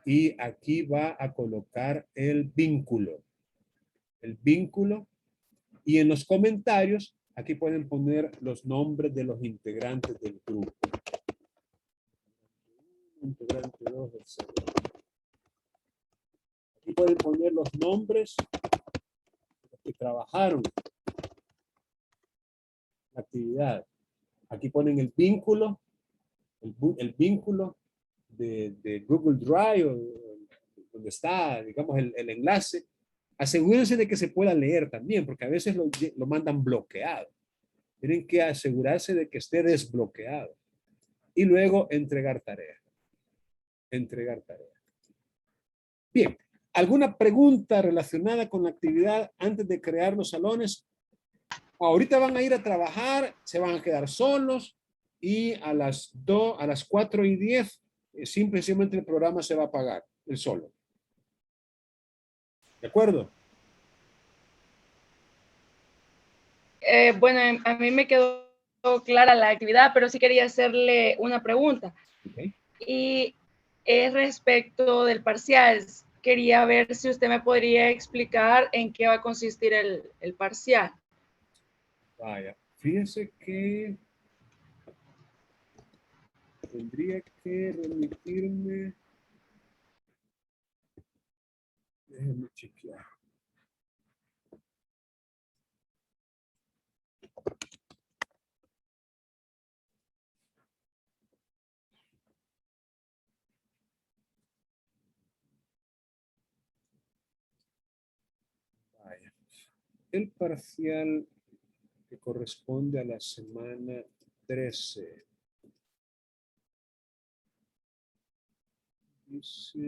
y aquí va a colocar el vínculo. El vínculo. Y en los comentarios, aquí pueden poner los nombres de los integrantes del grupo. Integrante 2, etc. Aquí pueden poner los nombres de los que trabajaron la actividad. Aquí ponen el vínculo, el vínculo de Google Drive, donde está, digamos, el enlace. Asegúrense de que se pueda leer también, porque a veces lo mandan bloqueado. Tienen que asegurarse de que esté desbloqueado. Y luego entregar tarea. Entregar tarea. Bien, ¿alguna pregunta relacionada con la actividad antes de crear los salones? Ahorita van a ir a trabajar, se van a quedar solos y a las 4:10, simplemente el programa se va a apagar, el solo. ¿De acuerdo? Bueno, a mí me quedó clara la actividad, pero sí quería hacerle una pregunta. Okay. Y es respecto del parcial. Quería ver si usted me podría explicar en qué va a consistir el parcial. Vaya, fíjense que tendría que remitirme. Déjenme chequear. Vaya. El parcial que corresponde a la semana 13. Dice...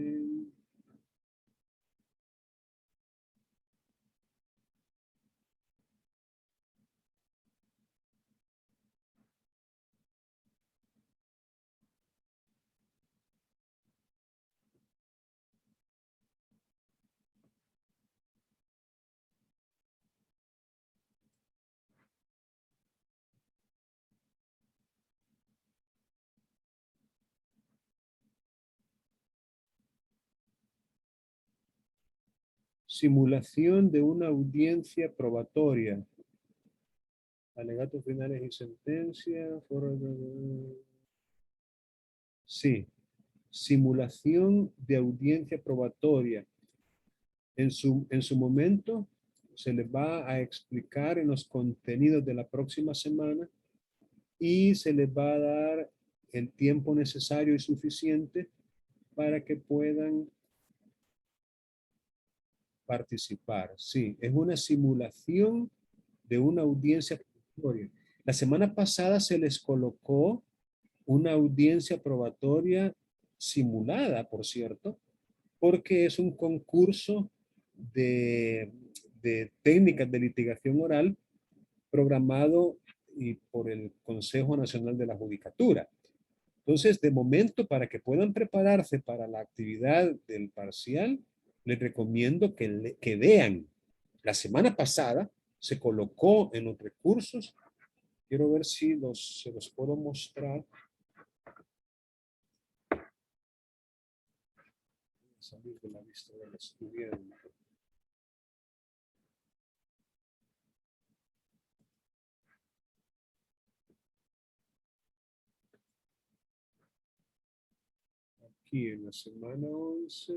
Simulación de una audiencia probatoria. Alegatos finales y sentencia. Sí. Simulación de audiencia probatoria. En su momento se les va a explicar en los contenidos de la próxima semana y se les va a dar el tiempo necesario y suficiente para que puedan participar. Sí, es una simulación de una audiencia probatoria. La semana pasada se les colocó una audiencia probatoria simulada, por cierto, porque es un concurso de técnicas de litigación oral programado y por el Consejo Nacional de la Judicatura. Entonces, de momento, para que puedan prepararse para la actividad del parcial, les recomiendo que vean. La semana pasada se colocó en los recursos. Quiero ver si se los puedo mostrar. Salir de la vista del estudiante. Aquí en la semana 11,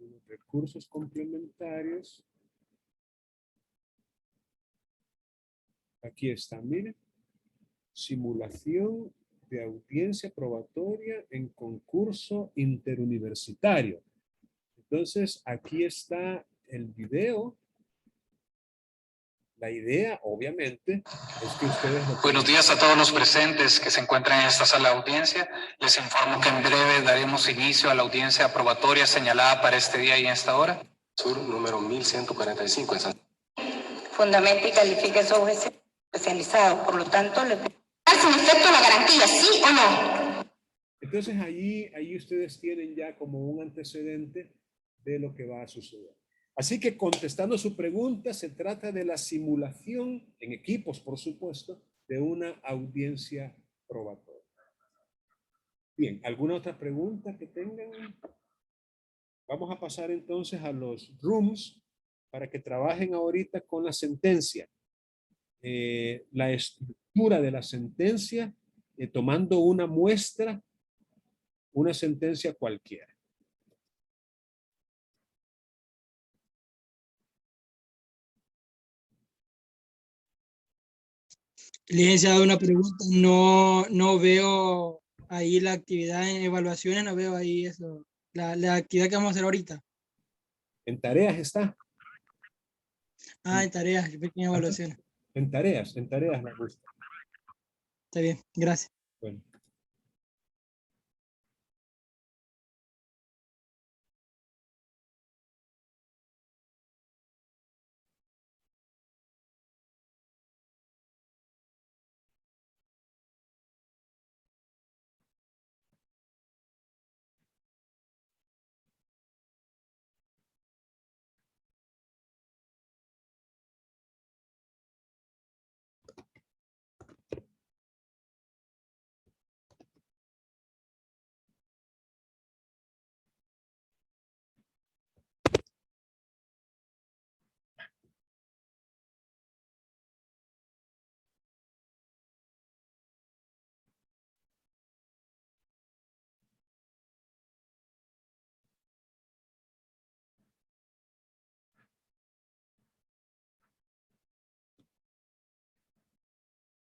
en los recursos complementarios. Aquí está, miren. Simulación de audiencia probatoria en concurso interuniversitario. Entonces, aquí está el video. La idea, obviamente, es que ustedes... Buenos días a todos los presentes que se encuentran en esta sala de audiencia. Les informo que en breve daremos inicio a la audiencia probatoria señalada para este día y en esta hora. Sur número 1145 en San... Fundamenta y califique su juez especializado. Por lo tanto, le sin efecto la garantía, ¿sí o no? Entonces, ahí ustedes tienen ya como un antecedente de lo que va a suceder. Así que contestando su pregunta, se trata de la simulación en equipos, por supuesto, de una audiencia probatoria. Bien, ¿alguna otra pregunta que tengan? Vamos a pasar entonces a los rooms para que trabajen ahorita con la sentencia. La estructura de la sentencia, tomando una muestra, una sentencia cualquiera. Licenciado, una pregunta. No veo ahí la actividad en evaluaciones, no veo ahí eso. La actividad que vamos a hacer ahorita. En tareas está. Ah, en tareas, yo pensé que en evaluaciones. En tareas la busca. Está bien, gracias.